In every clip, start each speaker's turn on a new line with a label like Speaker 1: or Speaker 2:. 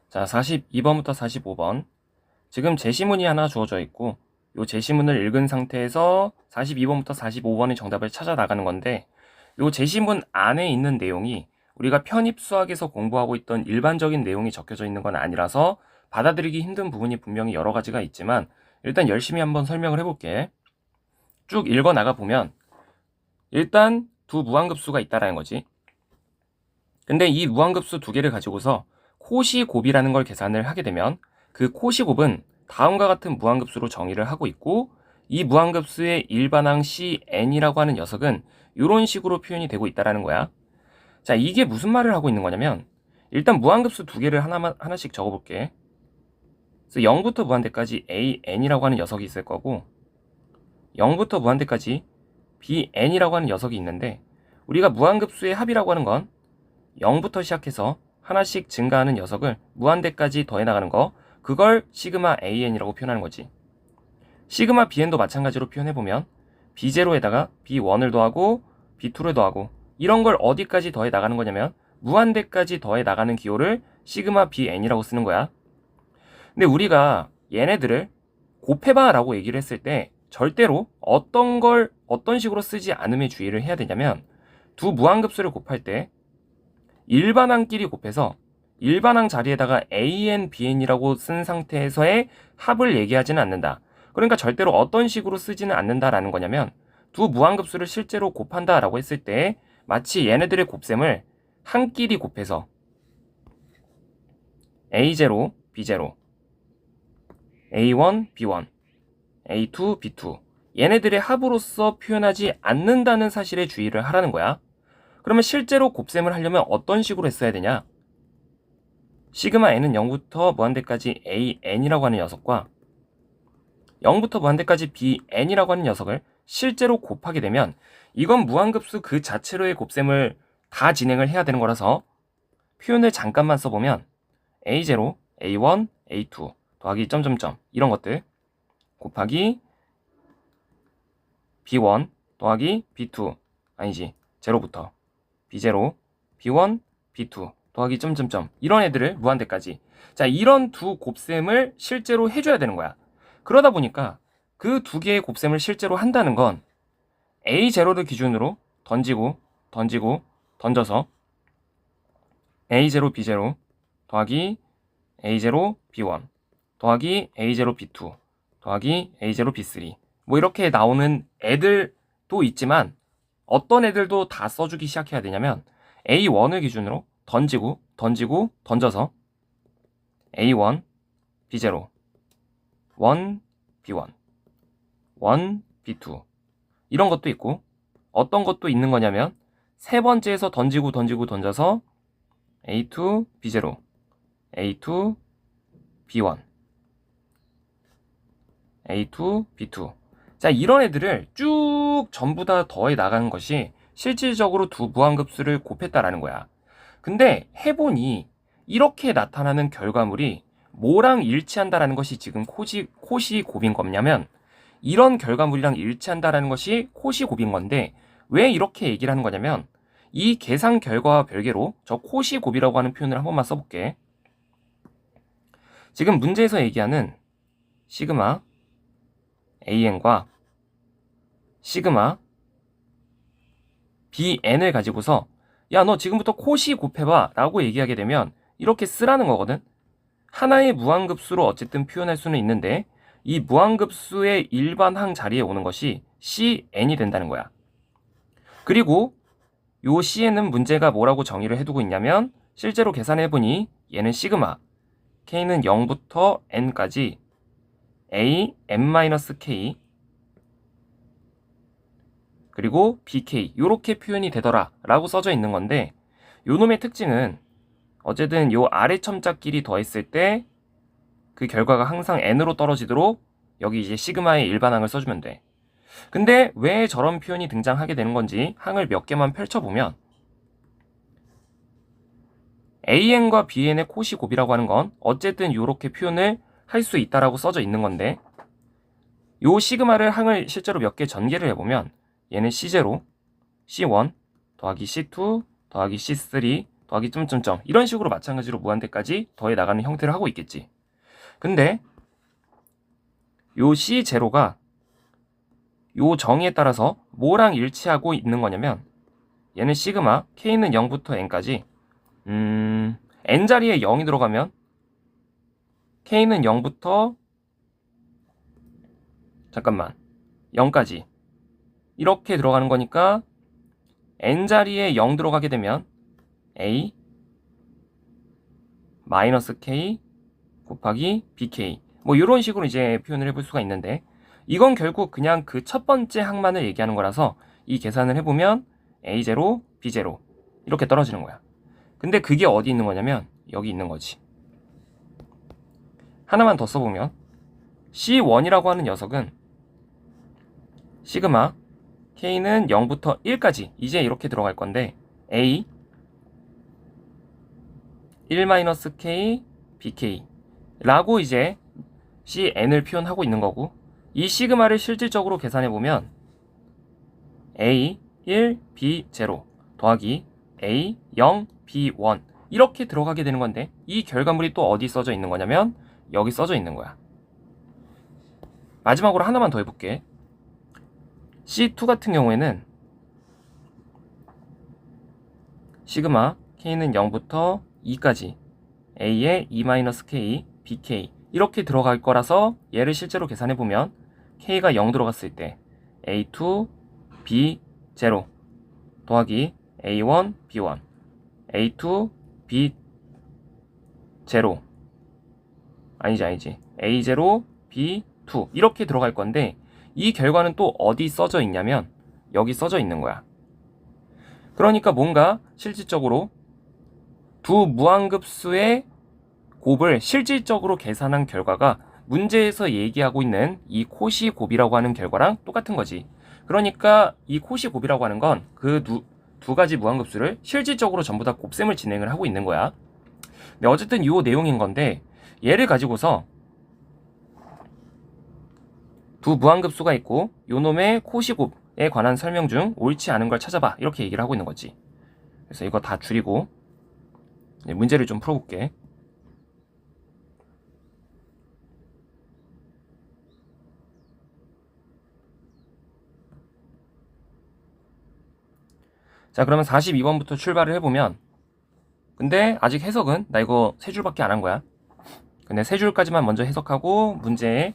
Speaker 1: 자, 42번부터 45번. 지금 제시문이 하나 주어져 있고, 이 제시문을 읽은 상태에서 42번부터 45번의 정답을 찾아 나가는 건데, 이 제시문 안에 있는 내용이 우리가 편입 수학에서 공부하고 있던 일반적인 내용이 적혀져 있는 건 아니라서 받아들이기 힘든 부분이 분명히 여러 가지가 있지만, 일단 열심히 한번 설명을 해볼게. 쭉 읽어 나가 보면, 일단 두 무한급수가 있다라는 거지. 근데 이 무한급수 두 개를 가지고서 코시곱이라는 걸 계산을 하게 되면 그 코시곱은 다음과 같은 무한급수로 정의를 하고 있고, 이 무한급수의 일반항 Cn이라고 하는 녀석은 이런 식으로 표현이 되고 있다라는 거야. 자, 이게 무슨 말을 하고 있는 거냐면, 일단 무한급수 두 개를 하나씩 적어볼게. 그래서 0부터 무한대까지 An이라고 하는 녀석이 있을 거고, 0부터 무한대까지 Bn이라고 하는 녀석이 있는데, 우리가 무한급수의 합이라고 하는 건 0부터 시작해서 하나씩 증가하는 녀석을 무한대까지 더해 나가는 거, 그걸 시그마 an이라고 표현하는 거지. 시그마 bn도 마찬가지로 표현해보면 b0에다가 b1을 더하고 b2를 더하고 이런 걸 어디까지 더해 나가는 거냐면 무한대까지 더해 나가는 기호를 시그마 bn이라고 쓰는 거야. 근데 우리가 얘네들을 곱해봐 라고 얘기를 했을 때 절대로 어떤 식으로 쓰지 않음에 주의를 해야 되냐면, 두 무한급수를 곱할 때 일반항끼리 곱해서 일반항 자리에다가 an, bn이라고 쓴 상태에서의 합을 얘기하지는 않는다. 그러니까 절대로 어떤 식으로 쓰지는 않는다라는 거냐면, 두 무한급수를 실제로 곱한다라고 했을 때 마치 얘네들의 곱셈을 한끼리 곱해서 a0, b0, a1, b1, a2, b2 얘네들의 합으로서 표현하지 않는다는 사실에 주의를 하라는 거야. 그러면 실제로 곱셈을 하려면 어떤 식으로 했어야 되냐? 시그마 n은 0부터 무한대까지 an이라고 하는 녀석과 0부터 무한대까지 bn이라고 하는 녀석을 실제로 곱하게 되면 이건 무한급수 그 자체로의 곱셈을 다 진행을 해야 되는 거라서 표현을 잠깐만 써보면 a0, a1, a2 더하기 점점점 이런 것들 곱하기 b1 더하기 b2 아니지, 0부터 b0, b1, b2 더하기 점점점 이런 애들을 무한대까지, 자, 이런 두 곱셈을 실제로 해줘야 되는 거야. 그러다 보니까 그 두 개의 곱셈을 실제로 한다는 건 a0를 기준으로 던져서 a0, b0 더하기 a0, b1 더하기 a0, b2 더하기 a0, b3 뭐 이렇게 나오는 애들도 있지만, 어떤 애들도 다 써주기 시작해야 되냐면 A1을 기준으로 던져서 A1, B0, 1, B1, 1, B2 이런 것도 있고, 어떤 것도 있는 거냐면 세 번째에서 던져서 A2, B0, A2, B1, A2, B2 자, 이런 애들을 쭉 전부 다 더해 나가는 것이 실질적으로 두 무한급수를 곱했다라는 거야. 근데 해보니 이렇게 나타나는 결과물이 뭐랑 일치한다라는 것이 지금 코시곱인 거냐면, 이런 결과물이랑 일치한다라는 것이 코시곱인 건데, 왜 이렇게 얘기를 하는 거냐면, 이 계산 결과와 별개로 저 코시곱이라고 하는 표현을 한 번만 써볼게. 지금 문제에서 얘기하는 시그마 an과 시그마 bn을 가지고서 야, 너 지금부터 코시 곱해봐 라고 얘기하게 되면 이렇게 쓰라는 거거든. 하나의 무한급수로 어쨌든 표현할 수는 있는데 이 무한급수의 일반항 자리에 오는 것이 cn이 된다는 거야. 그리고 요 cn은 문제가 뭐라고 정의를 해두고 있냐면, 실제로 계산해보니 얘는 시그마 k는 0부터 n까지 a n-k 그리고 bk 요렇게 표현이 되더라 라고 써져 있는 건데, 요 놈의 특징은 어쨌든 요 아래 첨자끼리 더했을 때 그 결과가 항상 n으로 떨어지도록 여기 이제 시그마의 일반항을 써주면 돼. 근데 왜 저런 표현이 등장하게 되는 건지 항을 몇 개만 펼쳐보면, an과 bn의 코시곱이라고 하는 건 어쨌든 요렇게 표현을 할 수 있다라고 써져 있는 건데, 요 시그마를 항을 실제로 몇 개 전개를 해보면 얘는 C0, C1 더하기 C2 더하기 C3 더하기 점점점 이런 식으로 마찬가지로 무한대까지 더해 나가는 형태를 하고 있겠지. 근데 요 C0가 요 정의에 따라서 뭐랑 일치하고 있는 거냐면 얘는 시그마 K는 0부터 N까지 N자리에 0이 들어가면 K는 0부터 0까지 이렇게 들어가는 거니까 N자리에 0 들어가게 되면 A 마이너스 K 곱하기 BK 뭐 이런 식으로 이제 표현을 해볼 수가 있는데 이건 결국 그냥 그 첫 번째 항만을 얘기하는 거라서 이 계산을 해보면 A0, B0 이렇게 떨어지는 거야. 근데 그게 어디 있는 거냐면 여기 있는 거지. 하나만 더 써보면 C1이라고 하는 녀석은 시그마 K는 0부터 1까지 이제 이렇게 들어갈 건데 A 1-K BK 라고 이제 CN을 표현하고 있는 거고 이 시그마를 실질적으로 계산해보면 A 1 B0 더하기 A 0 B1 이렇게 들어가게 되는 건데 이 결과물이 또 어디 써져 있는 거냐면 여기 써져 있는 거야. 마지막으로 하나만 더 해볼게. C2 같은 경우에는 시그마 K는 0부터 2까지 A의 2-K BK 이렇게 들어갈 거라서 얘를 실제로 계산해보면 K가 0 들어갔을 때 A2 B0 더하기 A1 B1 A2 B0 아니지 A0 B2 이렇게 들어갈 건데 이 결과는 또 어디 써져 있냐면 여기 써져 있는 거야. 그러니까 뭔가 실질적으로 두 무한급수의 곱을 실질적으로 계산한 결과가 문제에서 얘기하고 있는 이 코시 곱이라고 하는 결과랑 똑같은 거지. 그러니까 이 코시 곱이라고 하는 건 그 두 가지 무한급수를 실질적으로 전부 다 곱셈을 진행을 하고 있는 거야. 근데 어쨌든 이 내용인 건데 얘를 가지고서 두 무한급수가 있고 요 놈의 코시 곱에 관한 설명 중 옳지 않은 걸 찾아봐 이렇게 얘기를 하고 있는 거지. 그래서 이거 다 줄이고 문제를 좀 풀어볼게. 자, 그러면 42번부터 출발을 해보면 근데 아직 해석은 나 이거 3줄밖에 안 한 거야. 근데 3줄까지만 먼저 해석하고 문제에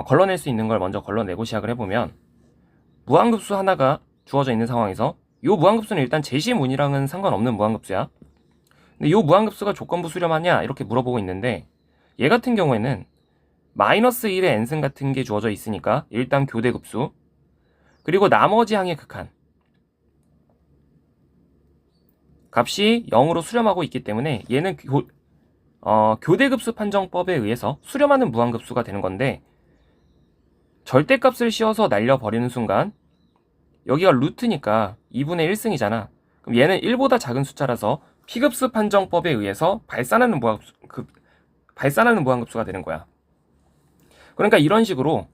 Speaker 1: 걸러낼 수 있는 걸 먼저 걸러내고 시작을 해보면 무한급수 하나가 주어져 있는 상황에서 이 무한급수는 일단 제시문이랑은 상관없는 무한급수야. 근데 이 무한급수가 조건부 수렴하냐 이렇게 물어보고 있는데 얘 같은 경우에는 마이너스 1의 n승 같은 게 주어져 있으니까 일단 교대급수 그리고 나머지 항의 극한 값이 0으로 수렴하고 있기 때문에 얘는 교대급수 판정법에 의해서 수렴하는 무한급수가 되는 건데 절대값을 씌워서 날려버리는 순간 여기가 루트니까 2분의 1승이잖아. 그럼 얘는 1보다 작은 숫자라서 P급수 판정법에 의해서 발산하는 무한급수가 되는 거야. 그러니까 이런 식으로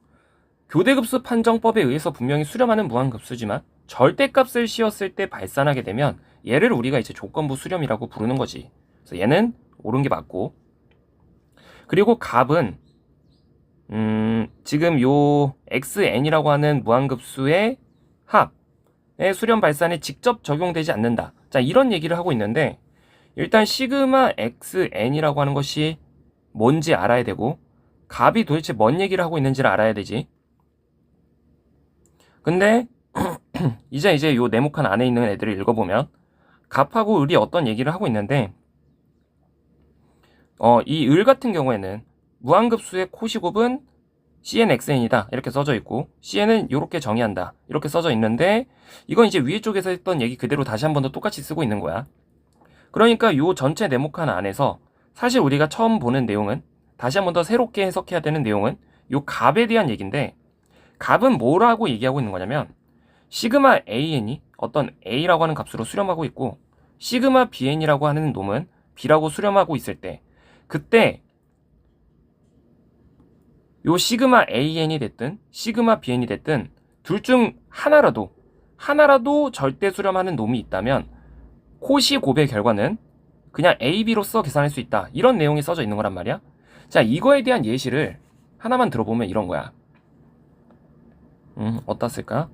Speaker 1: 교대급수 판정법에 의해서 분명히 수렴하는 무한급수지만 절대값을 씌웠을 때 발산하게 되면 얘를 우리가 이제 조건부 수렴이라고 부르는 거지. 그래서 얘는 옳은 게 맞고 그리고 값은 지금 요 xn이라고 하는 무한급수의 합의 수렴 발산에 직접 적용되지 않는다. 자, 이런 얘기를 하고 있는데 일단 시그마 xn이라고 하는 것이 뭔지 알아야 되고 값이 도대체 뭔 얘기를 하고 있는지를 알아야 되지. 근데 이제 요 네모칸 안에 있는 애들을 읽어보면 값하고 을이 어떤 얘기를 하고 있는데 이 을 같은 경우에는 무한급수의 코시곱은 cnxn이다 이렇게 써져 있고 cn은 이렇게 정의한다 이렇게 써져 있는데 이건 이제 위에 쪽에서 했던 얘기 그대로 다시 한 번 더 똑같이 쓰고 있는 거야. 그러니까 요 전체 네모칸 안에서 사실 우리가 처음 보는 내용은 다시 한 번 더 새롭게 해석해야 되는 내용은 요 값에 대한 얘기인데 값은 뭐라고 얘기하고 있는 거냐면 시그마 an이 어떤 a라고 하는 값으로 수렴하고 있고 시그마 bn이라고 하는 놈은 b라고 수렴하고 있을 때 그때 요 시그마 an이 됐든 시그마 bn이 됐든 둘 중 하나라도 절대 수렴하는 놈이 있다면 코시 곱의 결과는 그냥 A, B로서 계산할 수 있다. 이런 내용이 써져 있는 거란 말이야. 자, 이거에 대한 예시를 하나만 들어보면 이런 거야. 어디다 쓸까?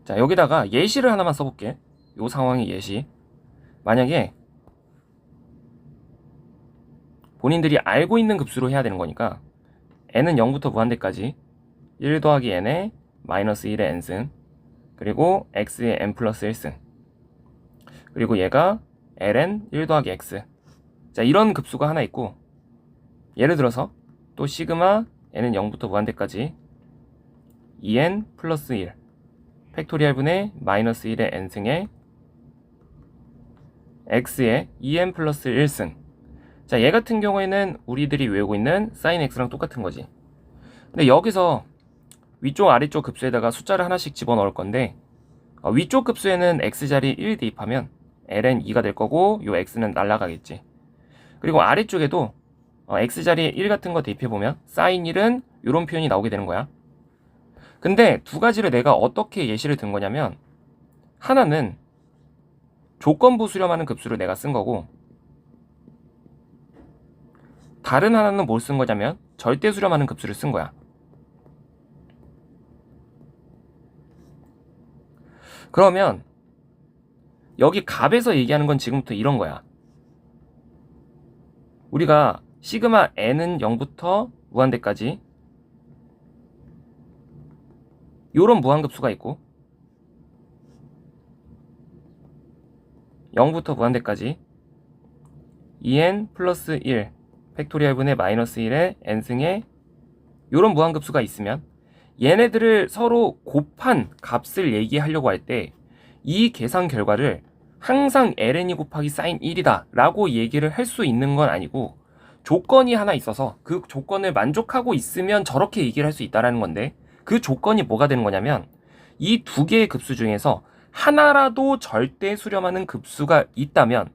Speaker 1: 자, 여기다가 예시를 하나만 써볼게. 요 상황의 예시. 만약에 본인들이 알고 있는 급수로 해야 되는 거니까 n은 0부터 무한대까지 1 더하기 n의 마이너스 1의 n승, 그리고 x의 n 플러스 1승, 그리고 얘가 ln 1 더하기 x. 자, 이런 급수가 하나 있고, 예를 들어서 또 시그마 n은 0부터 무한대까지 2n 플러스 1 팩토리얼 분의 마이너스 1의 n승에 x의 2n 플러스 1승. 자, 얘 같은 경우에는 우리들이 외우고 있는 sin x랑 똑같은 거지. 근데 여기서 위쪽 아래쪽 급수에다가 숫자를 하나씩 집어넣을 건데, 위쪽 급수에는 x자리 1 대입하면 ln 2가 될 거고, 요 x는 날라가겠지. 그리고 아래쪽에도 x자리에 1 같은 거 대입해보면 sin 1은 요런 표현이 나오게 되는 거야. 근데 두 가지를 내가 어떻게 예시를 든 거냐면, 하나는 조건부 수렴하는 급수를 내가 쓴 거고, 다른 하나는 뭘 쓴 거냐면 절대 수렴하는 급수를 쓴 거야. 그러면 여기 값에서 얘기하는 건 지금부터 이런 거야. 우리가 시그마 n은 0부터 무한대까지 요런 무한급수가 있고, 0부터 무한대까지 2n 플러스 1 팩토리얼 분의 마이너스 1의 n승의 요런 무한급수가 있으면 얘네들을 서로 곱한 값을 얘기하려고 할 때 이 계산 결과를 항상 ln이 곱하기 sin 1이다 라고 얘기를 할 수 있는 건 아니고, 조건이 하나 있어서 그 조건을 만족하고 있으면 저렇게 얘기를 할 수 있다라는 건데, 그 조건이 뭐가 되는 거냐면 이 두 개의 급수 중에서 하나라도 절대 수렴하는 급수가 있다면,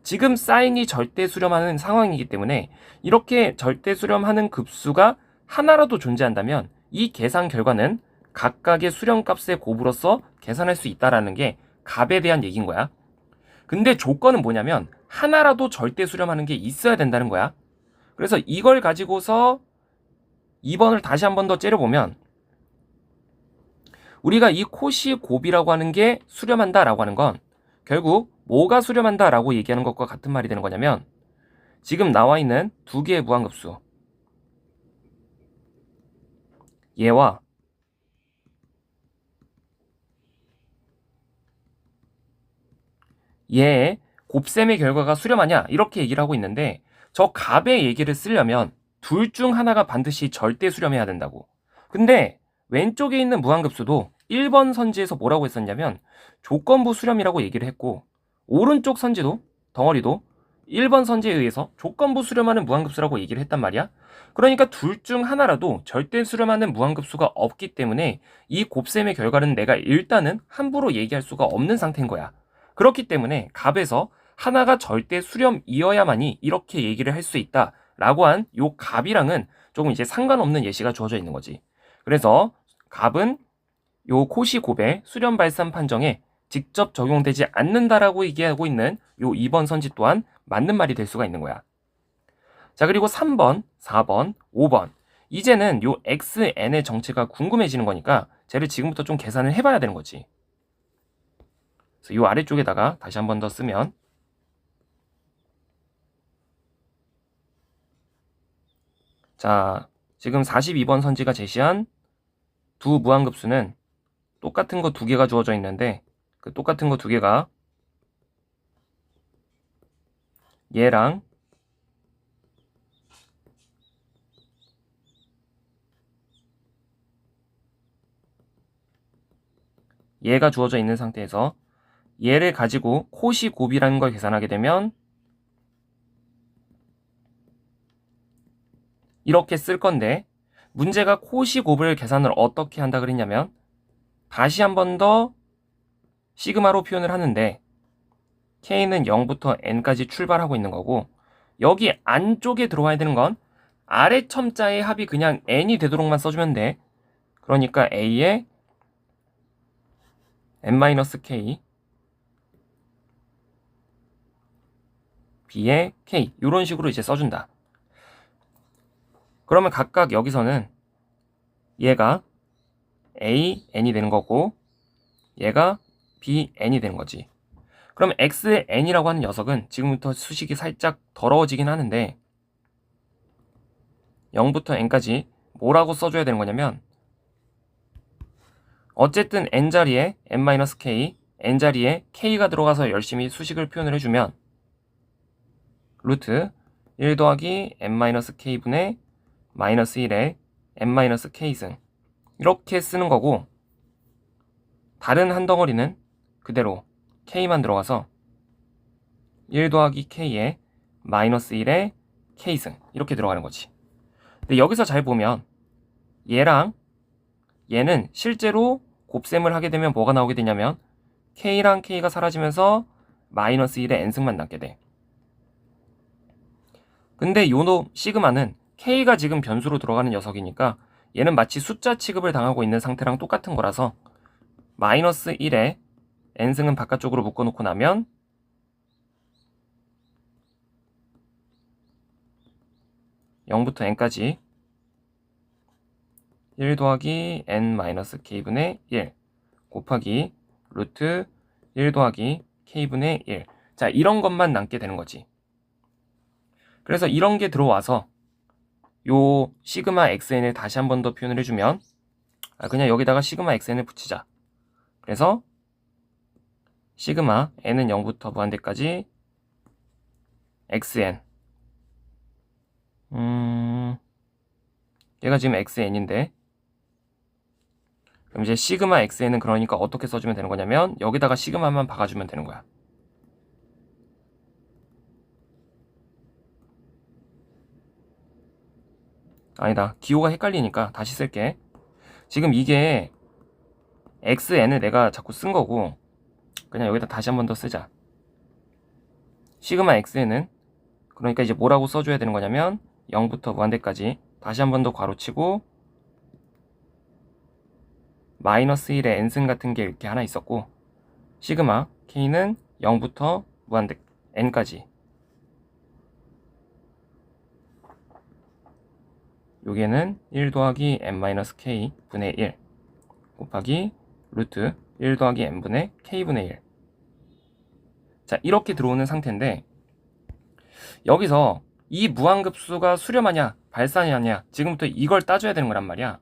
Speaker 1: 지금 사인이 절대 수렴하는 상황이기 때문에 이렇게 절대 수렴하는 급수가 하나라도 존재한다면 이 계산 결과는 각각의 수렴값의 곱으로서 계산할 수 있다라는 게 값에 대한 얘기인 거야. 근데 조건은 뭐냐면 하나라도 절대 수렴하는 게 있어야 된다는 거야. 그래서 이걸 가지고서 2번을 다시 한 번 더 째려보면, 우리가 이 코시 곱이라고 하는 게 수렴한다라고 하는 건 결국 뭐가 수렴한다라고 얘기하는 것과 같은 말이 되는 거냐면, 지금 나와 있는 두 개의 무한급수, 얘와 얘의 곱셈의 결과가 수렴하냐 이렇게 얘기를 하고 있는데, 저 값의 얘기를 쓰려면 둘 중 하나가 반드시 절대 수렴해야 된다고. 근데 왼쪽에 있는 무한급수도 1번 선지에서 뭐라고 했었냐면 조건부 수렴이라고 얘기를 했고, 오른쪽 선지도 덩어리도 1번 선지에 의해서 조건부 수렴하는 무한급수라고 얘기를 했단 말이야. 그러니까 둘 중 하나라도 절대 수렴하는 무한급수가 없기 때문에 이 곱셈의 결과는 내가 일단은 함부로 얘기할 수가 없는 상태인 거야. 그렇기 때문에 값에서 하나가 절대 수렴이어야만이 이렇게 얘기를 할 수 있다 라고 한 요 값이랑은 조금 이제 상관없는 예시가 주어져 있는 거지. 그래서 값은 요 코시 곱의 수렴 발산 판정에 직접 적용되지 않는다라고 얘기하고 있는 요 2번 선지 또한 맞는 말이 될 수가 있는 거야. 자, 그리고 3번, 4번, 5번. 이제는 요 xn의 정체가 궁금해지는 거니까 쟤를 지금부터 좀 계산을 해봐야 되는 거지. 그래서 요 아래쪽에다가 다시 한 번 더 쓰면, 자, 지금 42번 선지가 제시한 두 무한급수는 똑같은 거 두 개가 주어져 있는데, 그 똑같은 거 두 개가 얘랑 얘가 주어져 있는 상태에서 얘를 가지고 코시 곱이라는 걸 계산하게 되면 이렇게 쓸 건데, 문제가 코시 곱을 계산을 어떻게 한다 그랬냐면 다시 한 번 더 시그마로 표현을 하는데, k는 0부터 n까지 출발하고 있는 거고, 여기 안쪽에 들어와야 되는 건 아래 첨자의 합이 그냥 n이 되도록만 써주면 돼. 그러니까 a의 n-k B에 K 이런 식으로 이제 써준다. 그러면 각각 여기서는 얘가 AN이 되는 거고 얘가 BN이 되는 거지. 그럼 X의 N이라고 하는 녀석은 지금부터 수식이 살짝 더러워지긴 하는데 0부터 N까지 뭐라고 써줘야 되는 거냐면 어쨌든 N자리에 N-K, N자리에 K가 들어가서 열심히 수식을 표현을 해주면 루트 1 더하기 N-K분의 마이너스 1에 N-K승 이렇게 쓰는 거고 다른 한 덩어리는 그대로 K만 들어가서 1 더하기 K에 마이너스 1에 K승 이렇게 들어가는 거지. 근데 여기서 잘 보면 얘랑 얘는 실제로 곱셈을 하게 되면 뭐가 나오게 되냐면 K랑 K가 사라지면서 마이너스 1에 N승만 남게 돼. 근데 요 시그마는 K가 지금 변수로 들어가는 녀석이니까 얘는 마치 숫자 취급을 당하고 있는 상태랑 똑같은 거라서 마이너스 1에 N승은 바깥쪽으로 묶어놓고 나면 (0부터) N까지 1 더하기 N-K분의 1 곱하기 루트 1 더하기 K분의 1 자 이런 것만 남게 되는 거지. 그래서 이런 게 들어와서 요 시그마 xn을 다시 한 번 더 표현을 해주면 그냥 여기다가 시그마 xn을 붙이자. 그래서 시그마 n은 0부터 무한대까지 xn 얘가 지금 xn인데 그럼 이제 시그마 xn은 그러니까 어떻게 써주면 되는 거냐면 여기다가 시그마만 박아주면 되는 거야. 아니다. 기호가 헷갈리니까 다시 쓸게. 지금 이게 xn을 내가 자꾸 쓴 거고 그냥 여기다 다시 한 번 더 쓰자. 시그마 xn은 그러니까 이제 뭐라고 써줘야 되는 거냐면 0부터 무한대까지 다시 한 번 더 괄호치고 마이너스 1의 n승 같은 게 이렇게 하나 있었고 시그마 k는 0부터 무한대 n까지 요게는 1 더하기 n-k 분의 1 곱하기 루트 1 더하기 n분의 k분의 1 자 이렇게 들어오는 상태인데 여기서 이 무한급수가 수렴하냐 발산이냐 지금부터 이걸 따져야 되는 거란 말이야.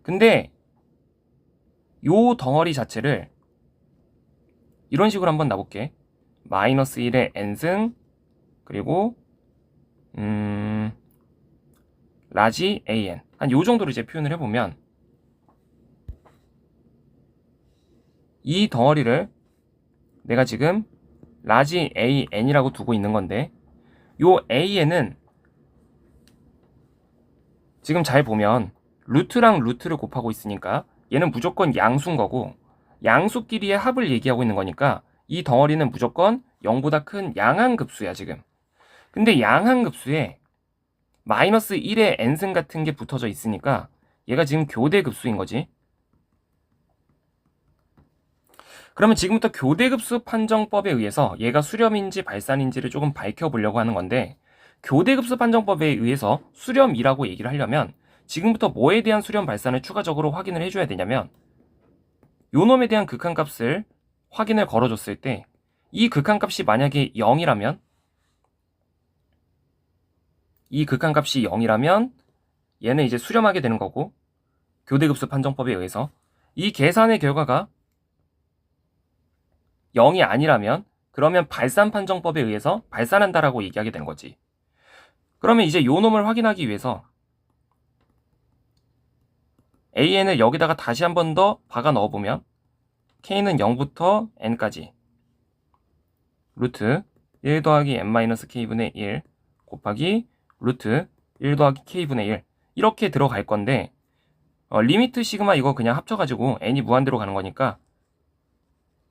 Speaker 1: 근데 요 덩어리 자체를 이런 식으로 한번 놔볼게. 마이너스 1의 n승 그리고 라지 an 한 요 정도로 이제 표현을 해보면 이 덩어리를 내가 지금 라지 an이라고 두고 있는 건데 요 an은 지금 잘 보면 루트랑 루트를 곱하고 있으니까 얘는 무조건 양수인 거고 양수끼리의 합을 얘기하고 있는 거니까 이 덩어리는 무조건 0보다 큰 양한급수야 지금. 근데 양한급수에 마이너스 1의 n승 같은 게 붙어져 있으니까 얘가 지금 교대급수인 거지. 그러면 지금부터 교대급수 판정법에 의해서 얘가 수렴인지 발산인지를 조금 밝혀보려고 하는 건데 교대급수 판정법에 의해서 수렴이라고 얘기를 하려면 지금부터 뭐에 대한 수렴 발산을 추가적으로 확인을 해줘야 되냐면 요 놈에 대한 극한값을 확인을 걸어줬을 때 이 극한값이 만약에 0이라면 이 극한값이 0이라면 얘는 이제 수렴하게 되는 거고 교대급수 판정법에 의해서 이 계산의 결과가 0이 아니라면 그러면 발산 판정법에 의해서 발산한다라고 얘기하게 되는 거지. 그러면 이제 요 놈을 확인하기 위해서 an을 여기다가 다시 한 번 더 박아 넣어보면 k는 0부터 n까지 루트 1 더하기 n-k분의 1 곱하기 루트 1 더하기 k분의 1 이렇게 들어갈 건데 리미트 시그마 이거 그냥 합쳐가지고 n이 무한대로 가는 거니까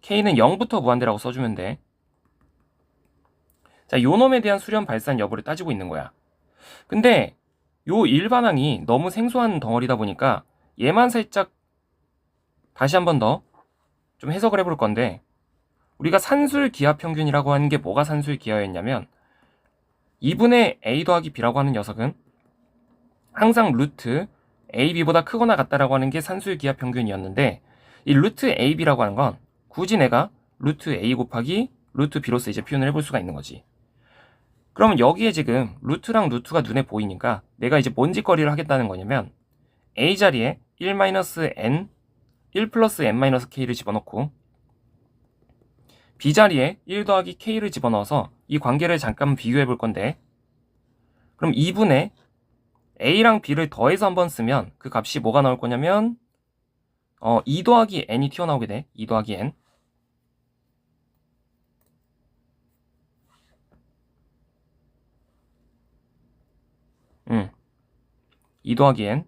Speaker 1: k는 0부터 무한대라고 써주면 돼. 자, 요 놈에 대한 수렴 발산 여부를 따지고 있는 거야. 근데 요 일반항이 너무 생소한 덩어리다 보니까 얘만 살짝 다시 한 번 더 좀 해석을 해볼 건데 우리가 산술 기하 평균이라고 하는 게 뭐가 산술 기하였냐면 2분의 a 더하기 b라고 하는 녀석은 항상 루트 ab보다 크거나 같다라고 하는 게 산수의 기하 평균이었는데, 이 루트 ab라고 하는 건 굳이 내가 루트 a 곱하기 루트 b로서 이제 표현을 해볼 수가 있는 거지. 그러면 여기에 지금 루트랑 루트가 눈에 보이니까 내가 이제 뭔 짓거리를 하겠다는 거냐면, a 자리에 1-n, 1 플러스 n-k를 집어넣고 b 자리에 1 더하기 k를 집어넣어서 이 관계를 잠깐 비교해 볼 건데, 그럼 2분의 a랑 b를 더해서 한번 쓰면 그 값이 뭐가 나올 거냐면 2 더하기 n이 튀어나오게 돼. 2 더하기 n. 2 더하기 n.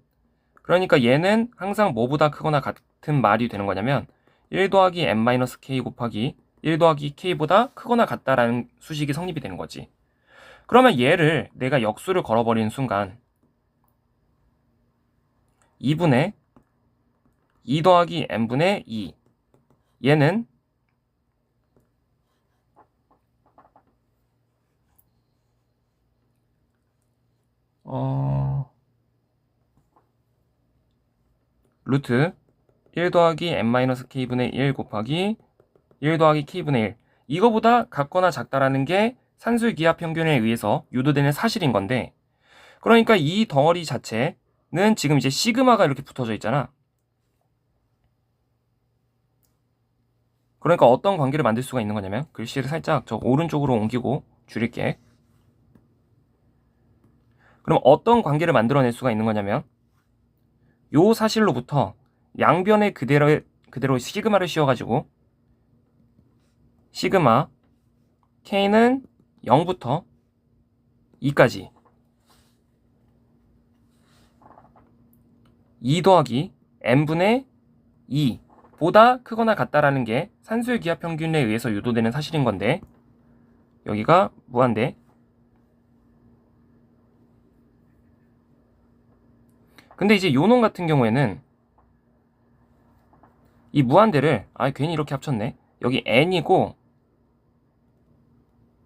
Speaker 1: 그러니까 얘는 항상 뭐보다 크거나 같은 말이 되는 거냐면 1 더하기 n-k 곱하기 1 더하기 k보다 크거나 같다라는 수식이 성립이 되는 거지. 그러면 얘를 내가 역수를 걸어버리는 순간 2분의 2 더하기 n분의 2, 얘는 루트 1 더하기 n-k분의 1 곱하기 1 더하기 k분의 1, 이거보다 같거나 작다라는 게 산수의 기하 평균에 의해서 유도되는 사실인 건데, 그러니까 이 덩어리 자체는 지금 이제 시그마가 이렇게 붙어져 있잖아. 그러니까 어떤 관계를 만들 수가 있는 거냐면, 글씨를 살짝 저 오른쪽으로 옮기고 줄일게. 그럼 어떤 관계를 만들어낼 수가 있는 거냐면, 요 사실로부터 양변에 그대로 시그마를 씌워가지고 시그마 k는 0부터 2까지 2 더하기 n분의 2 보다 크거나 같다라는 게 산수의 기하 평균에 의해서 유도되는 사실인 건데, 여기가 무한대. 근데 이제 요놈 같은 경우에는 이 무한대를 괜히 이렇게 합쳤네. 여기 n이고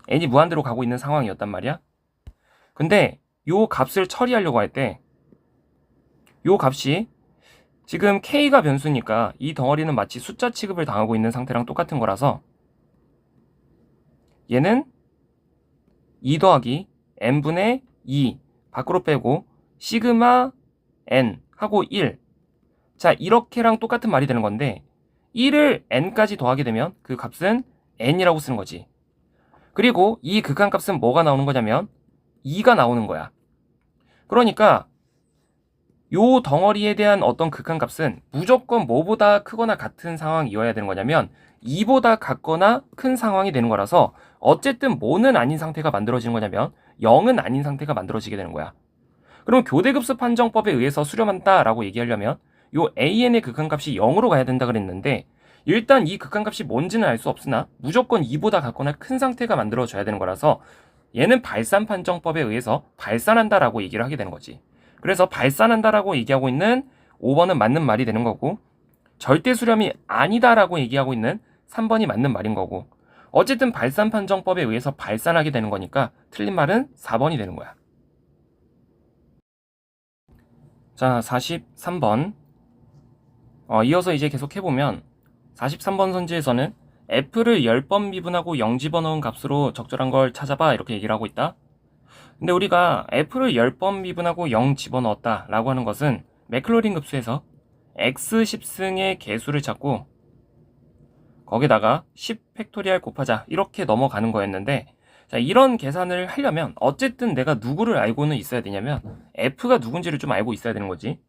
Speaker 1: n이 무한대로 가고 있는 상황이었단 말이야. 근데 요 값을 처리하려고 할 때 요 값이 지금 k가 변수니까 이 덩어리는 마치 숫자 취급을 당하고 있는 상태랑 똑같은 거라서 얘는 2 더하기 n분의 2 밖으로 빼고 시그마 n 하고 1. 자, 이렇게랑 똑같은 말이 되는 건데 1을 n까지 더하게 되면 그 값은 n이라고 쓰는 거지. 그리고 이 극한값은 뭐가 나오는 거냐면 2가 나오는 거야. 그러니까 요 덩어리에 대한 어떤 극한값은 무조건 뭐보다 크거나 같은 상황이어야 되는 거냐면 2보다 같거나 큰 상황이 되는 거라서 어쨌든 뭐는 아닌 상태가 만들어지는 거냐면 0은 아닌 상태가 만들어지게 되는 거야. 그럼 교대급수 판정법에 의해서 수렴한다라고 얘기하려면 요 AN의 극한값이 0으로 가야 된다 그랬는데, 일단 이 극한값이 뭔지는 알 수 없으나 무조건 2보다 같거나 큰 상태가 만들어져야 되는 거라서 얘는 발산 판정법에 의해서 발산한다라고 얘기를 하게 되는 거지. 그래서 발산한다라고 얘기하고 있는 5번은 맞는 말이 되는 거고, 절대 수렴이 아니다라고 얘기하고 있는 3번이 맞는 말인 거고, 어쨌든 발산 판정법에 의해서 발산하게 되는 거니까 틀린 말은 4번이 되는 거야. 자, 43번. 이어서 이제 계속 해보면 43번 선지에서는 f를 10번 미분하고 0 집어넣은 값으로 적절한 걸 찾아봐 이렇게 얘기를 하고 있다. 근데 우리가 f를 10번 미분하고 0 집어넣었다 라고 하는 것은 맥클로린 급수에서 x10승의 개수를 찾고 거기다가 10 팩토리얼 곱하자 이렇게 넘어가는 거였는데, 자, 이런 계산을 하려면 어쨌든 내가 누구를 알고는 있어야 되냐면 f가 누군지를 좀 알고 있어야 되는 거지.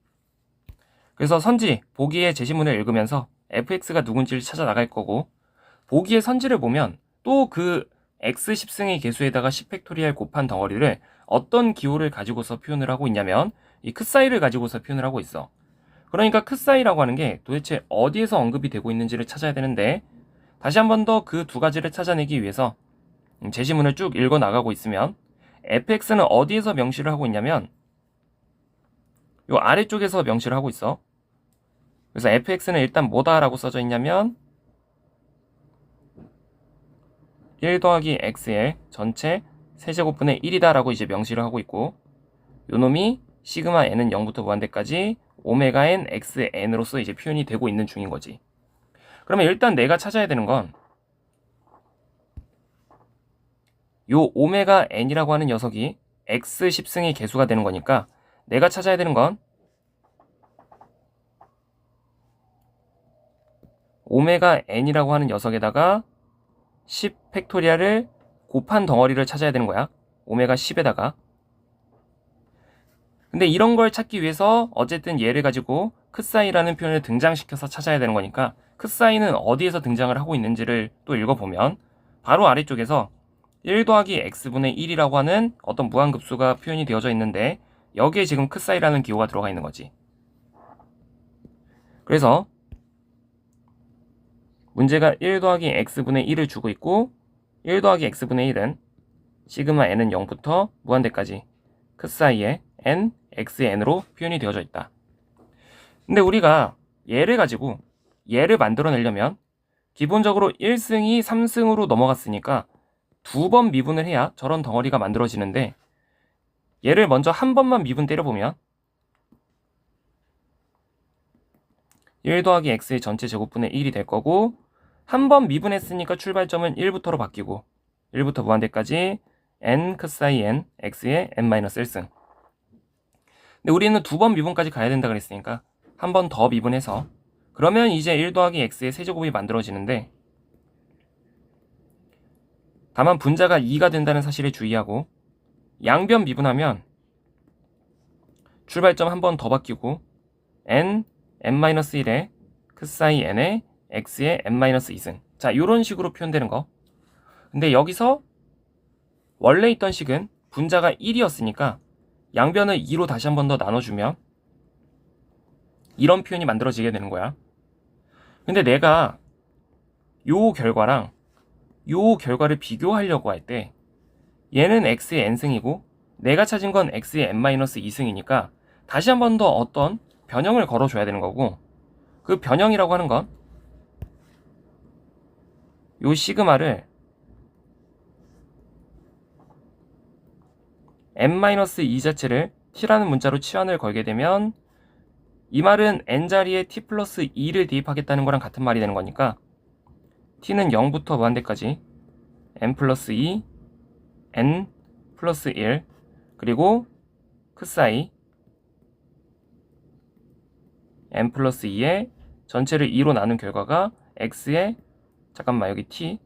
Speaker 1: 그래서 선지, 보기의 제시문을 읽으면서 fx가 누군지를 찾아 나갈 거고, 보기의 선지를 보면 또 그 x10승의 개수에다가 10 팩토리얼 곱한 덩어리를 어떤 기호를 가지고서 표현을 하고 있냐면 이 크사이를 가지고서 표현을 하고 있어. 그러니까 크사이라고 하는 게 도대체 어디에서 언급이 되고 있는지를 찾아야 되는데, 다시 한 번 더 그 두 가지를 찾아내기 위해서 제시문을 쭉 읽어 나가고 있으면 fx는 어디에서 명시를 하고 있냐면 요 아래쪽에서 명시를 하고 있어. 그래서 fx는 일단 뭐다라고 써져 있냐면 1 더하기 x의 전체 세제곱분의 1이다 라고 이제 명시를 하고 있고, 요 놈이 시그마 n은 0부터 무한대까지 오메가 n x n으로서 이제 표현이 되고 있는 중인 거지. 그러면 일단 내가 찾아야 되는 건 요 오메가 n이라고 하는 녀석이 x 10승의 개수가 되는 거니까 내가 찾아야 되는 건 오메가 n이라고 하는 녀석에다가 10 팩토리얼을 곱한 덩어리를 찾아야 되는 거야. 오메가 10에다가. 근데 이런 걸 찾기 위해서 어쨌든 얘를 가지고 크사이라는 표현을 등장시켜서 찾아야 되는 거니까 크사이는 어디에서 등장을 하고 있는지를 또 읽어보면 바로 아래쪽에서 1 더하기 x분의 1이라고 하는 어떤 무한급수가 표현이 되어져 있는데 여기에 지금 크사이라는 기호가 들어가 있는 거지. 그래서 문제가 1 더하기 x분의 1을 주고 있고 1 더하기 x분의 1은 시그마 n은 0부터 무한대까지 크사이의 n, x의 n으로 표현이 되어져 있다. 근데 우리가 얘를 가지고 얘를 만들어내려면 기본적으로 1승이 3승으로 넘어갔으니까 2번 미분을 해야 저런 덩어리가 만들어지는데 얘를 먼저 한 번만 미분 때려보면 1 더하기 x의 전체 제곱분의 1이 될 거고 한 번 미분했으니까 출발점은 1부터로 바뀌고 1부터 무한대까지 n 크사이 n x의 n-1승. 근데 우리는 2번 미분까지 가야 된다 그랬으니까 한 번 더 미분해서 그러면 이제 1 더하기 x의 세제곱이 만들어지는데 다만 분자가 2가 된다는 사실에 주의하고 양변 미분하면 출발점 한 번 더 바뀌고 n, n-1의 크사이 n의 x의 n-2승. 자, 요런 식으로 표현되는 거. 근데 여기서 원래 있던 식은 분자가 1이었으니까 양변을 2로 다시 한 번 더 나눠주면 이런 표현이 만들어지게 되는 거야. 근데 내가 요 결과랑 요 결과를 비교하려고 할 때 얘는 x의 n승이고 내가 찾은 건 x의 n-2승이니까 다시 한 번 더 어떤 변형을 걸어줘야 되는 거고 그 변형이라고 하는 건 요 시그마를 n-2 자체를 t라는 문자로 치환을 걸게 되면 이 말은 n 자리에 t 플러스 2를 대입하겠다는 거랑 같은 말이 되는 거니까 t는 0부터 무한대까지 n 플러스 2, n 플러스 1 그리고 크사이 n 플러스 2의 전체를 2로 나눈 결과가 x의 잠깐만 여기 t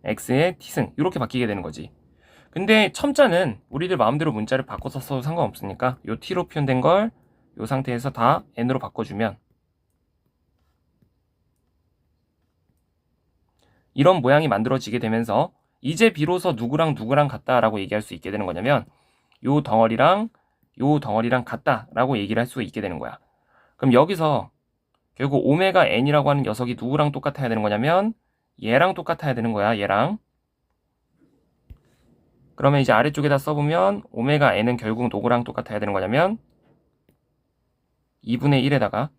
Speaker 1: x의 t승 이렇게 바뀌게 되는 거지. 근데 첨자는 우리들 마음대로 문자를 바꿔서 써도 상관없으니까 요 t로 표현된 걸 요 상태에서 다 n으로 바꿔주면 이런 모양이 만들어지게 되면서 이제 비로소 누구랑 누구랑 같다라고 얘기할 수 있게 되는 거냐면 요 덩어리랑 같다라고 얘기를 할 수 있게 되는 거야. 그럼 여기서 결국 오메가 n이라고 하는 녀석이 누구랑 똑같아야 되는 거냐면 얘랑 똑같아야 되는 거야. 얘랑. 그러면 이제 아래쪽에다 써보면 오메가 n은 결국 누구랑 똑같아야 되는 거냐면 2분의 1에다가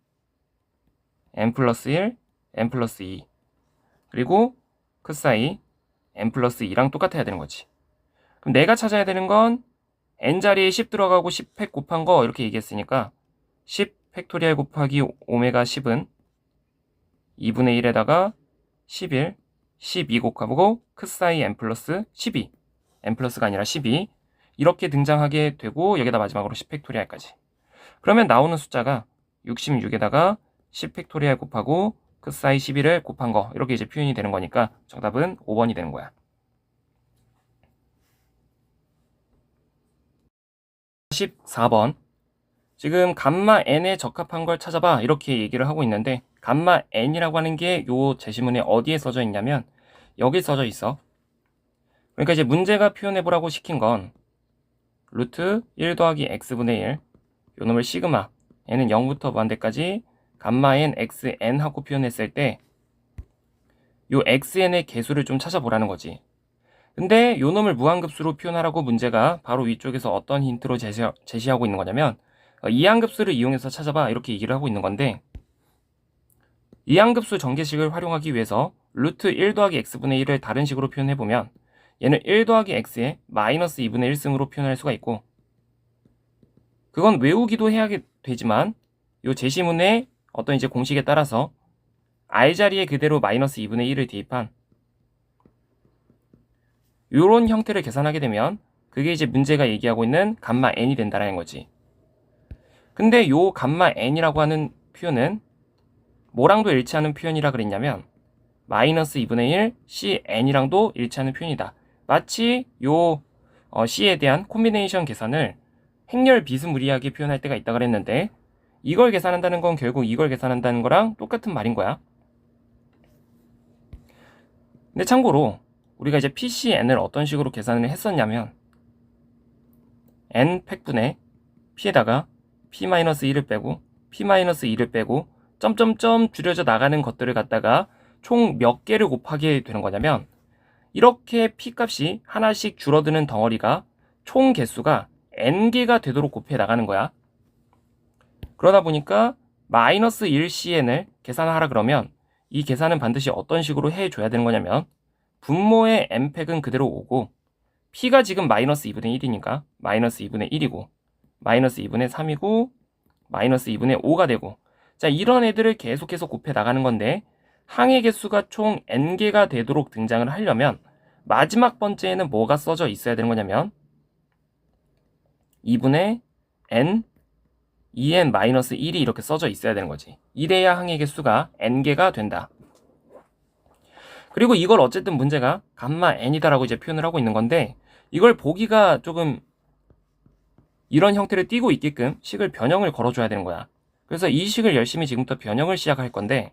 Speaker 1: n 플러스 1, n 플러스 2 그리고 크사이 n 플러스 2랑 똑같아야 되는 거지. 그럼 내가 찾아야 되는 건 n 자리에 10 들어가고 10팩 곱한 거 이렇게 얘기했으니까 10 팩토리얼 곱하기 오메가 10은 2분의 1에다가 11, 12 곱하고 크사이 n 플러스 12 n 플러스가 아니라 12 이렇게 등장하게 되고 여기다 마지막으로 10 팩토리얼까지. 그러면 나오는 숫자가 66에다가 10 팩토리얼 곱하고 크사이 11을 곱한 거 이렇게 이제 표현이 되는 거니까 정답은 5번이 되는 거야. 14번 지금 감마 n에 적합한 걸 찾아봐 이렇게 얘기를 하고 있는데 감마 n이라고 하는 게 요 제시문에 어디에 써져 있냐면 여기 써져 있어. 그러니까 이제 문제가 표현해보라고 시킨 건 루트 1 더하기 x분의 1 요 놈을 시그마 n은 0부터 무한대까지 감마 n xn 하고 표현했을 때 요 xn의 개수를 좀 찾아보라는 거지. 근데 요 놈을 무한급수로 표현하라고 문제가 바로 위쪽에서 어떤 힌트로 제시하고 있는 거냐면 이항급수를 이용해서 찾아봐 이렇게 얘기를 하고 있는 건데 이항급수 전개식을 활용하기 위해서 루트 1 더하기 x분의 1을 다른 식으로 표현해보면 얘는 1 더하기 x의 마이너스 2분의 1승으로 표현할 수가 있고, 그건 외우기도 해야 되지만 이 제시문의 어떤 이제 공식에 따라서 r 자리에 그대로 마이너스 2분의 1을 대입한 이런 형태를 계산하게 되면 그게 이제 문제가 얘기하고 있는 감마 n이 된다라는 거지. 근데 요 감마 n이라고 하는 표현은 뭐랑도 일치하는 표현이라 그랬냐면 마이너스 2분의 1 cn이랑도 일치하는 표현이다. 마치 요 c에 대한 콤비네이션 계산을 행렬 비스무리하게 표현할 때가 있다 그랬는데, 이걸 계산한다는 건 결국 이걸 계산한다는 거랑 똑같은 말인 거야. 근데 참고로 우리가 이제 PCN을 어떤 식으로 계산을 했었냐면 n 팩분의 p에다가 p-1을 빼고 p-2를 빼고 점점점 줄여져 나가는 것들을 갖다가 총 몇 개를 곱하게 되는 거냐면, 이렇게 p 값이 하나씩 줄어드는 덩어리가 총 개수가 n개가 되도록 곱해 나가는 거야. 그러다 보니까 마이너스 1cn을 계산하라 그러면 이 계산은 반드시 어떤 식으로 해줘야 되는 거냐면, 분모의 n팩은 그대로 오고 p가 지금 마이너스 2분의 1이니까 마이너스 2분의 1이고 마이너스 2분의 3이고 마이너스 2분의 5가 되고, 자, 이런 애들을 계속해서 곱해 나가는 건데, 항의 개수가 총 n개가 되도록 등장을 하려면 마지막 번째에는 뭐가 써져 있어야 되는 거냐면 2분의 n 2n-1이 이렇게 써져 있어야 되는 거지. 이래야 항의 개수가 n개가 된다. 그리고 이걸 어쨌든 문제가 감마 n이다라고 이제 표현을 하고 있는 건데, 이걸 보기가 조금 이런 형태를 띄고 있게끔 식을 변형을 걸어줘야 되는 거야. 그래서 이 식을 열심히 지금부터 변형을 시작할 건데,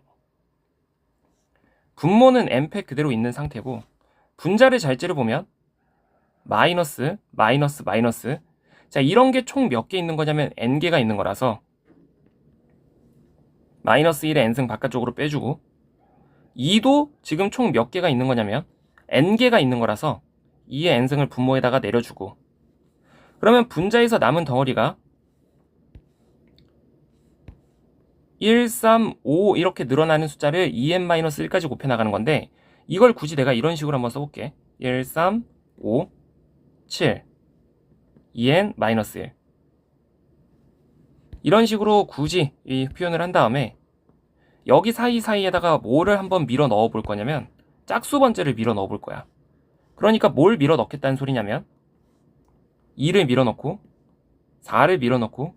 Speaker 1: 분모는 n팩 그대로 있는 상태고 분자를 잘 째려보면 마이너스, 마이너스, 마이너스, 자, 이런 게 총 몇 개 있는 거냐면 n개가 있는 거라서 마이너스 1의 n승 바깥쪽으로 빼주고, 2도 지금 총 몇 개가 있는 거냐면 n개가 있는 거라서 2의 n승을 분모에다가 내려주고, 그러면 분자에서 남은 덩어리가 1, 3, 5 이렇게 늘어나는 숫자를 2n-1까지 곱해 나가는 건데, 이걸 굳이 내가 이런 식으로 한번 써볼게. 1, 3, 5, 7, 2n-1 이런 식으로 굳이 이 표현을 한 다음에 여기 사이사이에다가 뭐를 한번 밀어 넣어 볼 거냐면 짝수 번째를 밀어 넣어 볼 거야. 그러니까 뭘 밀어 넣겠다는 소리냐면 2를 밀어 넣고 4를 밀어 넣고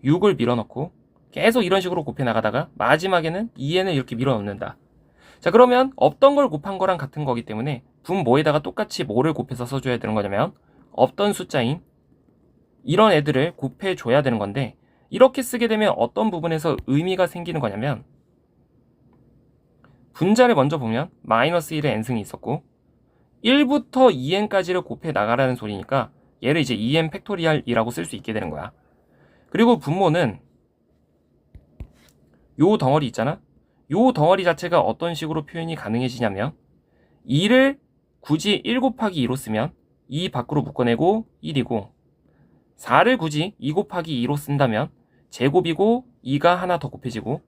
Speaker 1: 6을 밀어 넣고 계속 이런 식으로 곱해 나가다가 마지막에는 2n을 이렇게 밀어 넣는다. 자, 그러면 없던 걸 곱한 거랑 같은 거기 때문에 분모에다가 똑같이 뭐를 곱해서 써줘야 되는 거냐면 없던 숫자인 이런 애들을 곱해줘야 되는 건데, 이렇게 쓰게 되면 어떤 부분에서 의미가 생기는 거냐면, 분자를 먼저 보면 마이너스 1의 n승이 있었고 1부터 2n까지를 곱해 나가라는 소리니까 얘를 이제 2n 팩토리얼이라고 쓸 수 있게 되는 거야. 그리고 분모는 요 덩어리 있잖아. 요 덩어리 자체가 어떤 식으로 표현이 가능해지냐면 2를 굳이 1 곱하기 2로 쓰면 2 밖으로 묶어내고 1이고, 4를 굳이 2 곱하기 2로 쓴다면 제곱이고 2가 하나 더 곱해지고,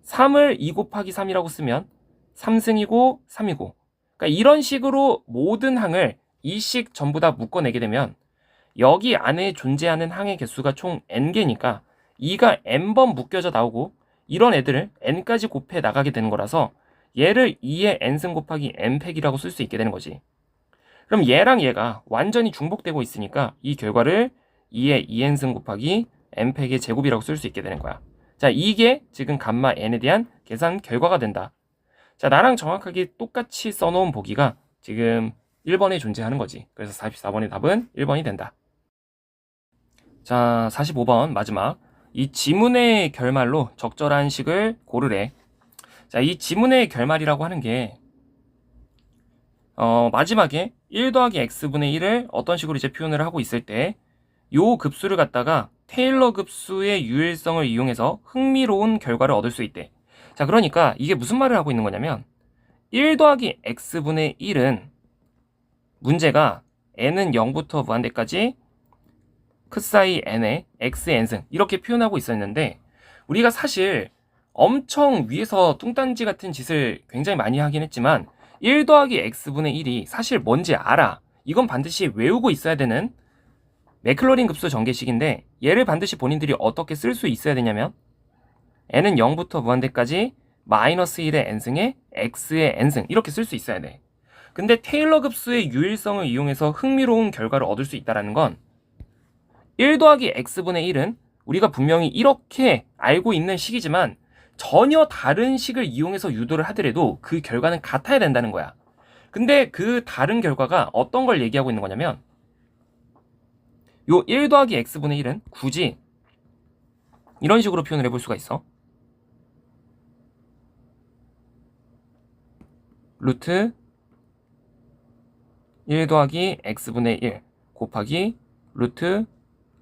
Speaker 1: 3을 2 곱하기 3이라고 쓰면 3승이고 3이고, 그러니까 이런 식으로 모든 항을 이 식 전부 다 묶어내게 되면 여기 안에 존재하는 항의 개수가 총 n개니까 2가 n번 묶여져 나오고, 이런 애들을 n까지 곱해 나가게 되는 거라서 얘를 2의 n승 곱하기 n팩이라고 쓸 수 있게 되는 거지. 그럼 얘랑 얘가 완전히 중복되고 있으니까 이 결과를 2의 2n승 곱하기 n팩의 제곱이라고 쓸 수 있게 되는 거야. 자, 이게 지금 감마 n에 대한 계산 결과가 된다. 자, 나랑 정확하게 똑같이 써놓은 보기가 지금 1번에 존재하는 거지. 그래서 44번의 답은 1번이 된다. 자, 45번 마지막. 이 지문의 결말로 적절한 식을 고르래. 자, 이 지문의 결말이라고 하는 게 마지막에 1 더하기 x분의 1을 어떤 식으로 이제 표현을 하고 있을 때 요 급수를 갖다가 테일러 급수의 유일성을 이용해서 흥미로운 결과를 얻을 수 있대. 자, 그러니까 이게 무슨 말을 하고 있는 거냐면 1 더하기 x분의 1은 문제가 n은 0부터 무한대까지 크 사이 n의 x n승 이렇게 표현하고 있었는데, 우리가 사실 엄청 위에서 뚱딴지 같은 짓을 굉장히 많이 하긴 했지만 1 더하기 x분의 1이 사실 뭔지 알아. 이건 반드시 외우고 있어야 되는 맥클러린 급수 전개식인데 얘를 반드시 본인들이 어떻게 쓸 수 있어야 되냐면 n은 0부터 무한대까지 마이너스 1의 n승에 x의 n승 이렇게 쓸 수 있어야 돼. 근데 테일러 급수의 유일성을 이용해서 흥미로운 결과를 얻을 수 있다는 건 1 더하기 x분의 1은 우리가 분명히 이렇게 알고 있는 식이지만 전혀 다른 식을 이용해서 유도를 하더라도 그 결과는 같아야 된다는 거야. 근데 그 다른 결과가 어떤 걸 얘기하고 있는 거냐면 요 1 더하기 x분의 1은 굳이 이런 식으로 표현을 해볼 수가 있어. 루트 1 더하기 x분의 1 곱하기 루트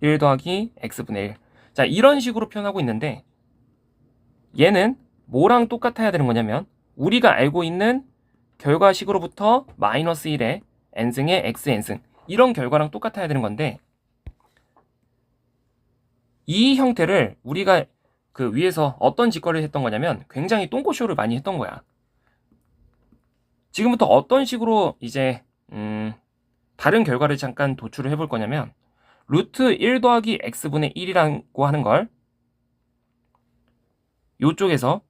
Speaker 1: 1 더하기 x분의 1. 자, 이런 식으로 표현하고 있는데 얘는 뭐랑 똑같아야 되는 거냐면 우리가 알고 있는 결과식으로부터 마이너스 1의 n승의 x n승 이런 결과랑 똑같아야 되는 건데 이 형태를 우리가 그 위에서 어떤 직거래를 했던 거냐면 굉장히 똥꼬쇼를 많이 했던 거야. 지금부터 어떤 식으로 이제 다른 결과를 잠깐 도출을 해볼 거냐면 루트 1 더하기 x분의 1이라고 하는 걸 요쪽에서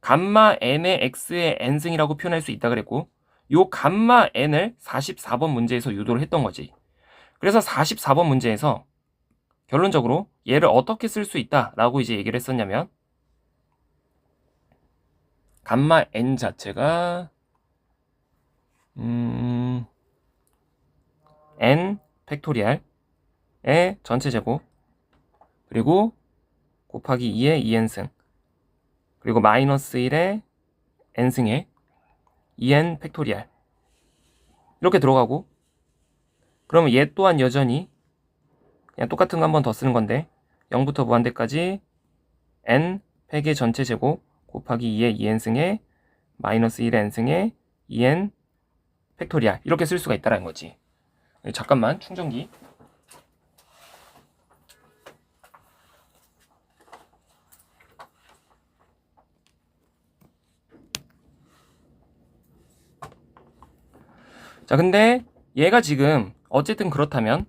Speaker 1: 감마 n의 x의 n승이라고 표현할 수 있다 그랬고 요 감마 n을 44번 문제에서 유도를 했던 거지. 그래서 44번 문제에서 결론적으로 얘를 어떻게 쓸 수 있다라고 이제 얘기를 했었냐면 감마 n 자체가 n 팩토리알의 전체 제곱 그리고 곱하기 2의 2n승 그리고 마이너스 1의 n승의 2n 팩토리알 이렇게 들어가고 그러면 얘 또한 여전히 그냥 똑같은 거 한 번 더 쓰는 건데 0부터 무한대까지 n 팩의 전체 제곱 곱하기 2의 2n승의 마이너스 1의 n승의 2n 팩토리알 이렇게 쓸 수가 있다는 거지. 잠깐만 충전기. 자, 근데 얘가 지금 어쨌든 그렇다면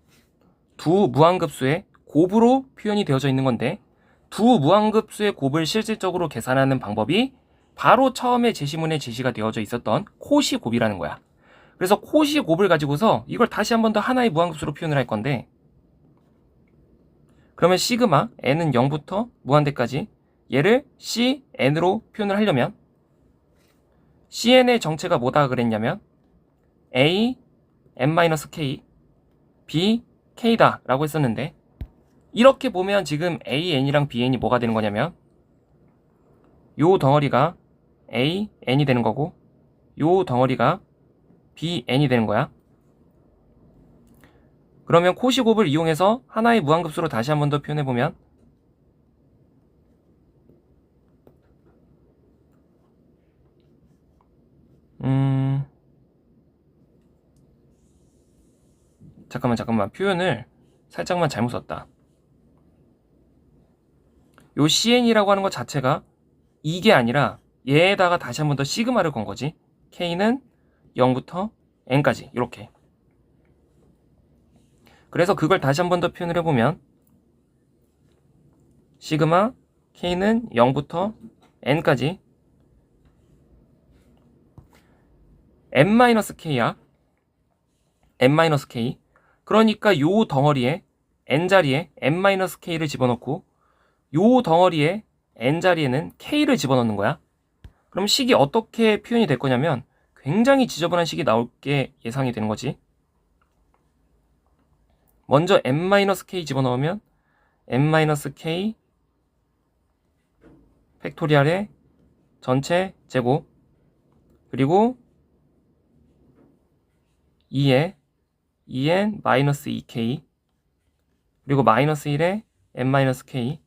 Speaker 1: 두 무한급수의 곱으로 표현이 되어져 있는 건데 두 무한급수의 곱을 실질적으로 계산하는 방법이 바로 처음에 제시문에 제시가 되어져 있었던 코시 곱이라는 거야. 그래서 코시 곱을 가지고서 이걸 다시 한 번 더 하나의 무한급수로 표현을 할 건데 그러면 시그마 n은 0부터 무한대까지 얘를 cn으로 표현을 하려면 cn의 정체가 뭐다 그랬냐면 a n-k b k다 라고 했었는데 이렇게 보면 지금 an이랑 bn이 뭐가 되는 거냐면 요 덩어리가 an이 되는 거고 요 덩어리가 bn이 되는 거야. 그러면 코시곱을 이용해서 하나의 무한급수로 다시 한 번 더 표현해보면 잠깐만 표현을 살짝만 잘못 썼다. 요 cn이라고 하는 것 자체가 이게 아니라 얘에다가 다시 한 번 더 시그마를 건 거지. k는 0부터 n까지 이렇게. 그래서 그걸 다시 한 번 더 표현을 해보면 시그마 k는 0부터 n까지 n-k야. n-k. 그러니까 요 덩어리에 n자리에 n-k를 집어넣고 요 덩어리에 n자리에는 k를 집어넣는 거야. 그럼 식이 어떻게 표현이 될 거냐면 굉장히 지저분한 식이 나올 게 예상이 되는 거지. 먼저 n-k 집어넣으면 n-k 팩토리알의 전체 제곱 그리고 2의 2n-2k 그리고 마이너스 1의 n-k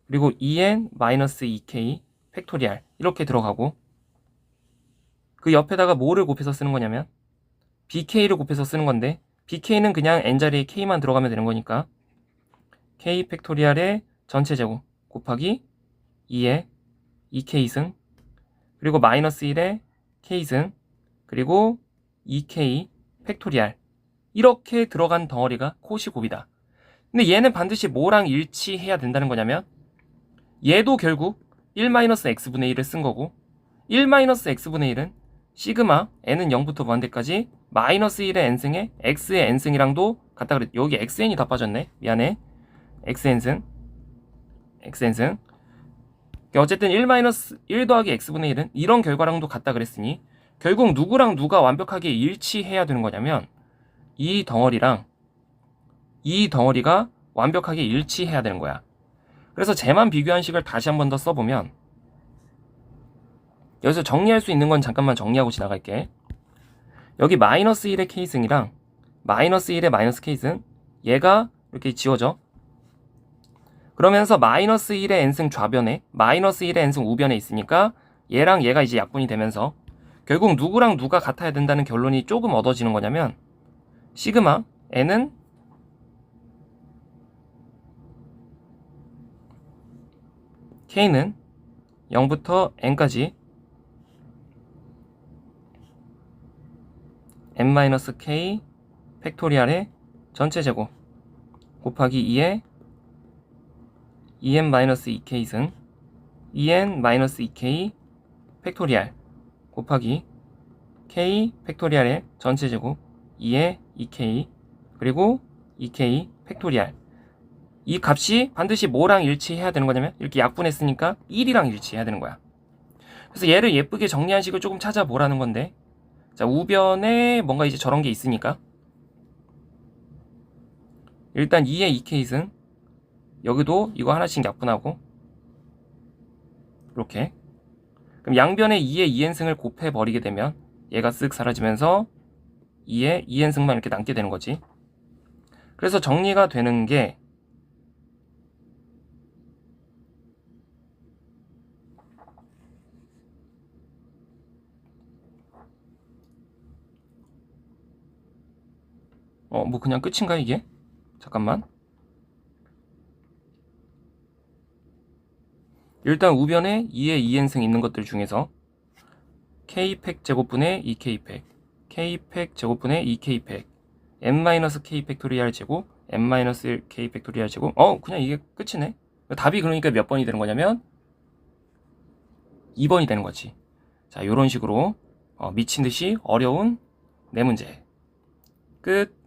Speaker 1: 그리고 2n-2k 팩토리알 이렇게 들어가고 그 옆에다가 뭐를 곱해서 쓰는 거냐면 bk를 곱해서 쓰는 건데 bk는 그냥 n자리에 k만 들어가면 되는 거니까 k 팩토리알의 전체 제곱 곱하기 2에 2k승, 그리고 마이너스 1에 k승, 그리고 2k 팩토리알. 이렇게 들어간 덩어리가 콧이 곱이다. 근데 얘는 반드시 뭐랑 일치해야 된다는 거냐면 얘도 결국 1-x분의 1을 쓴 거고 1-x분의 1은 시그마 n은 0부터 무한대까지 마이너스 1의 n승에 x의 n승이랑도 같다 그랬. 여기 xn이 다 빠졌네. 미안해. xn승 어쨌든 1 더하기 x분의 1은 이런 결과랑도 같다 그랬으니 결국 누구랑 누가 완벽하게 일치해야 되는 거냐면 이 덩어리랑 이 덩어리가 완벽하게 일치해야 되는 거야. 그래서 쟤만 비교한 식을 다시 한 번 더 써보면 여기서 정리할 수 있는 건 잠깐만 정리하고 지나갈게. 여기 마이너스 1의 k승이랑 마이너스 1의 마이너스 k승 얘가 이렇게 지워져. 그러면서 마이너스 1의 n승 좌변에 마이너스 1의 n승 우변에 있으니까 얘랑 얘가 이제 약분이 되면서 결국 누구랑 누가 같아야 된다는 결론이 조금 얻어지는 거냐면 시그마 n은 k는 0부터 n까지 n-k 팩토리알의 전체 제곱 곱하기 2에 2n-2k승 2n-2k 팩토리알 곱하기 k 팩토리알의 전체 제곱 2에 2k 그리고 2k 팩토리알. 이 값이 반드시 뭐랑 일치해야 되는 거냐면 이렇게 약분했으니까 1이랑 일치해야 되는 거야. 그래서 얘를 예쁘게 정리한 식을 조금 찾아보라는 건데 자, 우변에 뭔가 이제 저런 게 있으니까 일단 2의 2k승 여기도 이거 하나씩 약분하고 이렇게 그럼 양변에 2의 2n승을 곱해버리게 되면 얘가 쓱 사라지면서 2의 2n승만 이렇게 남게 되는 거지. 그래서 정리가 되는 게 뭐 그냥 끝인가 이게? 잠깐만. 일단 우변에 2의 2n승 있는 것들 중에서 k팩 제곱분의 2k팩 k팩 제곱분의 2k팩 n-k 팩토리알 제곱 n-k 팩토리알 제곱 그냥 이게 끝이네. 답이 그러니까 몇 번이 되는 거냐면 2번이 되는 거지. 자, 요런 식으로 미친듯이 어려운 네 문제 끝.